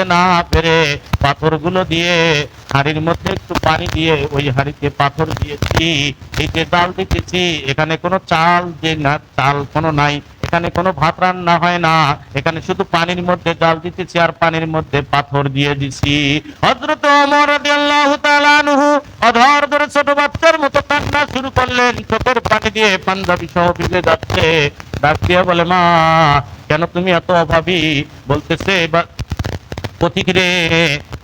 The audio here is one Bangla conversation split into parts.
করতে না পেরে পাথরগুলো দিয়ে হাঁড়ির মধ্যে একটু পানি দিয়ে ওই হাঁড়িতে পাথর দিয়েছি। এই যে ডাল দিতেছি এখানে কোনো চাল যে না, চাল কোনো নাই, এখানে কোনো ভাত রান্না হয় না, এখানে শুধু পানির মধ্যে জাল দিতেছি আর পানির মধ্যে পাথর দিয়ে দিছি। হযরত ওমর রাদিয়াল্লাহু তাআলা আনহু অধর ধরে ছোট বাচ্চার মতো কান্না শুরু করলেন, চোখের পানি দিয়ে পাঞ্জাবি সহ ভিজে যাচ্ছে। ডাক দিয়ে বলে, মা কেন তুমি এত অভাবী? বলতেছে, পথিক রে,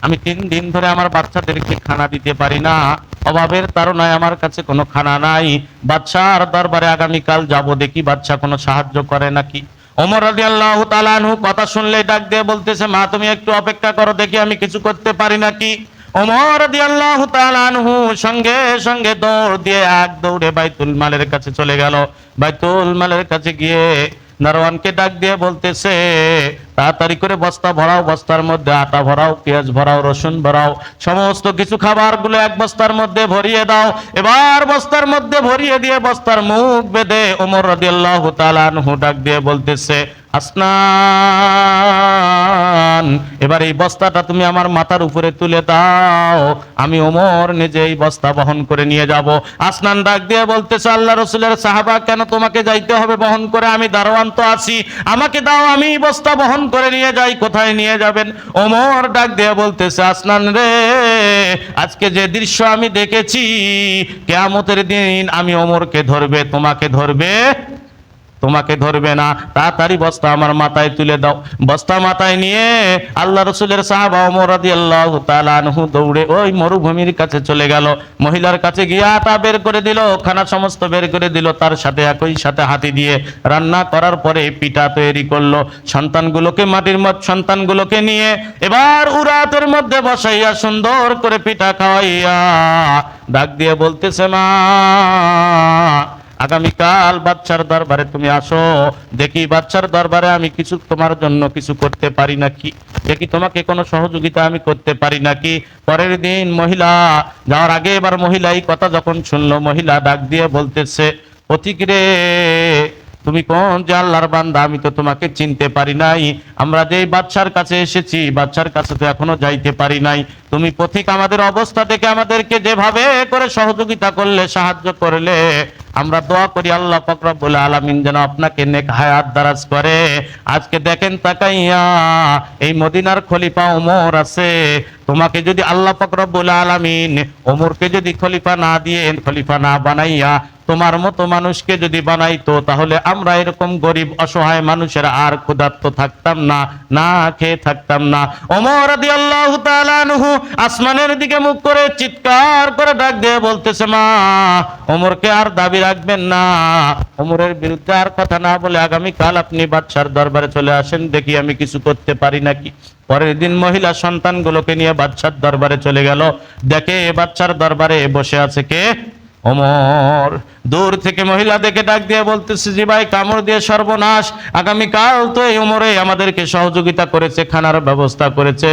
আমি 3 দিন ধরে আমার বাচ্চাদেরকে খানা দিতে পারি না, অভাবের তাড়নায় আমার কাছে কোনো খানা নাই। বাদশার দরবারে আগামীকাল যাব, দেখি বাদশা কোনো সাহায্য করে নাকি। ওমর রাদিয়াল্লাহু তাআলা আনহু কথা শুনলে ডাক দিয়ে বলতেছে, মা তুমি একটু অপেক্ষা করো, দেখি আমি কিছু করতে পারি নাকি। ওমর রাদিয়াল্লাহু তাআলা আনহু সঙ্গে সঙ্গে দৌড় দিয়ে এক দৌড়ে বাইতুল মালের কাছে চলে গেল। বাইতুল মালের কাছে গিয়ে দারোয়ানকে ডাক দিয়ে বলতেছে, তাড়াতাড়ি করে বস্তা ভরাও, বস্তার মধ্যে আটা ভরাও, পেঁয়াজ ভরাও, রসুন ভরাও, সমস্ত কিছু খাবারগুলো এক বস্তার মধ্যে ভরিয়ে দাও। এবার বস্তার মধ্যে ভরিয়ে দিয়ে বস্তার মুখ বেঁধে ওমর রাদিয়াল্লাহু তাআলা আনহু ডাক দিয়ে বলতেছে, আসনান, এবার এই বস্তাটা তুমি আমার মাথার উপরে তুলে দাও, আমি ওমর নিজে এই বস্তা বহন করে নিয়ে যাব। আসনান ডাক দিয়ে বলতেছে, আল্লাহ রাসূলের সাহাবা, কেন তোমাকে যাইতে হবে বহন করে? আমি দারোয়ান তো আছি, আমাকে দাও, আমি বস্তা বহন করে নিয়ে যাই। কোথায় নিয়ে যাবেন? ওমর ডাক দিয়ে বলতেছে, আসনান রে, আজকে যে দৃশ্য আমি দেখেছি, কিয়ামতের দিন আমি ওমরকে ধরবে, তোমাকে ধরবে, তোমাকে ধরবে না। তাড়াতাড়ি বস্তা আমার মাথায় তুলে দাও। বস্তা মাথায় নিয়ে আল্লাহ রাসূলের সাহাবা ওমর রাদিয়াল্লাহু তাআলা আনহু দৌড়ে ওই মরুভূমির কাছে চলে গেল। মহিলার কাছে গিয়ে আটা বের করে দিল, খানা সমস্ত বের করে দিল, তার সাথে একই সাথে হাতি দিয়ে রান্না করার পরে পিঠা তৈরি করলো। সন্তানগুলোকে মাটির মধ্যে সন্তানগুলোকে নিয়ে এবার উরাতের মধ্যে বসাইয়া সুন্দর করে পিঠা খাওয়াইয়া ডাক দিয়ে বলতেছে, মা আগামীকাল বাদশার দরবারে তুমি আসো, দেখি বাদশার দরবারে আমি কিছু তোমার জন্য কিছু করতে পারি নাকি, দেখি তোমাকে কোনো সহযোগিতা আমি করতে পারি নাকি। পরের দিন মহিলা যাওয়ার আগে এবার মহিলা এই কথা যখন শুনলো, মহিলা ডাক দিয়ে বলতেছে, পথিক রে, তুমি কোন যে আল্লাহর বান্দা, আমি তো তোমাকে চিনতে পারি নাই। আমরা যে বাদশার কাছে এসেছি, বাদশার কাছে তো এখনো যাইতে পারি নাই। তুমি পথিক, আমাদের অবস্থা দেখে আমাদেরকে যেভাবে করে সহযোগিতা করলে, সাহায্য করলে, আমরা দোয়া করি আল্লাহ পাক রব্বুল আলামিন যেন আপনাকে নেক হায়াত দারাজ করে। আজকে দেখেন তাকাইয়া, এই মদিনার খলিফা ওমর আছে, তোমাকে যদি আল্লাহ পাক রব্বুল আলামিন ওমরকে যদি খলিফা না দিয়ে, খলিফা না বানাইয়া তোমার মতো মানুষকে যদি বানাইতো, তাহলে আমরা এরকম গরিব অসহায় মানুষেরা আর ক্ষুধার্ত থাকতাম না, না খেয়ে থাকতাম না। ওমর রাদিয়াল্লাহু তাআলা আনহু আসমানের দিকে মুখ করে চিৎকার করে ডাক দিয়ে বলতেছে, মা ওমরকে আর দাবি রাখবেন না, ওমরের বিরুদ্ধে আর কথা না বলে আগামীকাল আপনি বাদশার দরবারে চলে আসেন, দেখি আমি কিছু করতে পারি নাকি। পরের দিন মহিলা সন্তানগুলোকে নিয়ে বাদশার দরবারে চলে গেল। দেখে বাদশার দরবারে বসে আছে কে? ওমর। দূর থেকে মহিলা দেখে ডাক দিয়ে বলতেছে, জি ভাই, কামড় দিয়ে সর্বনাশ, আগামীকাল তো এই ওমরে আমাদেরকে সহযোগিতা করেছে, খানার ব্যবস্থা করেছে,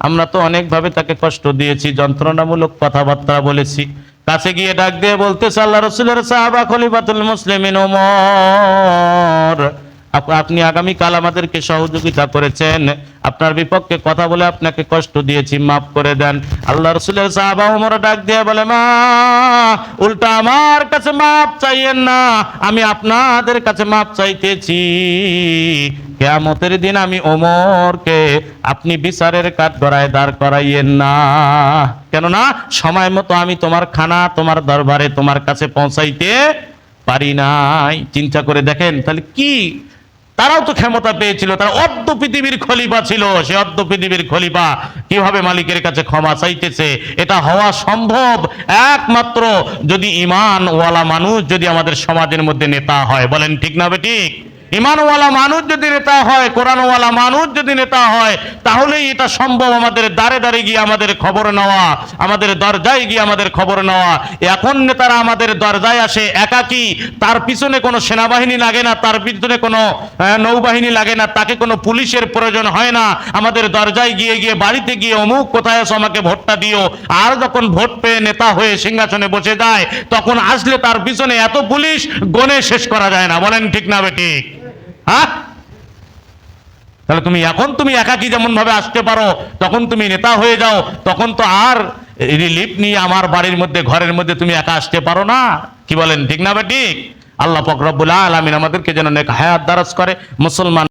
আমরা তো অনেকভাবে তাকে কষ্ট দিয়েছি, যন্ত্রণামূলক কথাবার্তা বলেছি। কাছে গিয়ে ডাক দিয়ে বলতেছে, আল্লাহ রাসূলের সাহাবা খলিফাতুল মুসলিমিন ওমর, আপনি আগামীকাল আমাদেরকে সহযোগিতা করেছেন, আপনার বিপক্ষে কথা বলে আপনাকে কষ্ট দিয়েছি, মাফ করে দেন। আল্লাহ রাসূলের সাহাবা ওমর ডাক দিয়ে বলে, মা উল্টা আমার কাছে মাফ চাইয়েন না, আমি আপনাদের কাছে মাফ চাইতেছি। কিয়ামতের দিন আমি ওমরকে আপনি বিচারের কাঠগড়ায় দাঁড় করাইয়েন না, কেননা সময় মতো আমি তোমার খানা তোমার দরবারে তোমার কাছে পৌঁছাইতে পারি নাই। চিন্তা করে দেখেন তাহলে কি, তারাও তো ক্ষমতা পেয়েছিল, তারা অর্ধ পৃথিবীর খলিফা ছিল, সে অর্ধ পৃথিবীর খলিফা কিভাবে মালিকের কাছে ক্ষমা চাইতেছে? এটা হওয়া সম্ভব একমাত্র যদি ঈমানওয়ালা মানুষ যদি আমাদের সমাজের মধ্যে নেতা হয়। বলেন ঠিক না বেঠিক? ঈমানওয়ালা মানুষ যদি নেতা হয়, কোরআনওয়ালা মানুষ যদি নেতা হয়, তাহলেই এটা সম্ভব। আমাদের দাঁড়ে দাঁড়ে গিয়ে আমাদের খবর নেওয়া, আমাদের দরজায় গিয়ে আমাদের খবর নেওয়া। এখন নেতারা আমাদের দরজায় আসে একাকী, তার পিছনে কোনো সেনাবাহিনী লাগে না, তার পিছনে কোনো নৌবাহিনী লাগে না, তাকে কোনো পুলিশের প্রয়োজন হয় না। আমাদের দরজায় গিয়ে গিয়ে বাড়িতে গিয়ে অমুক কোথায় আছো, আমাকে ভোটটা দিও। আর যখন ভোট পেয়ে নেতা হয়ে সিংহাসনে বসে যায়, তখন আসলে তার পিছনে এত পুলিশ গনে শেষ করা যায় না। বলেন ঠিক না বেঠিক? হ্যাঁ, তাহলে তুমি একাকী যেমন ভাবে আসতে পারো, তখন তুমি নেতা হয়ে যাও, তখন তো আর রিলিফ নিয়ে আমার বাড়ির মধ্যে ঘরের মধ্যে তুমি একা আসতে পারো না। কি বলেন, ঠিক না বা ঠিক? আল্লাহ পাক রব্বুল আলামিন আমাদেরকে যেন নেক হায়াত দারাজ করে। মুসলমান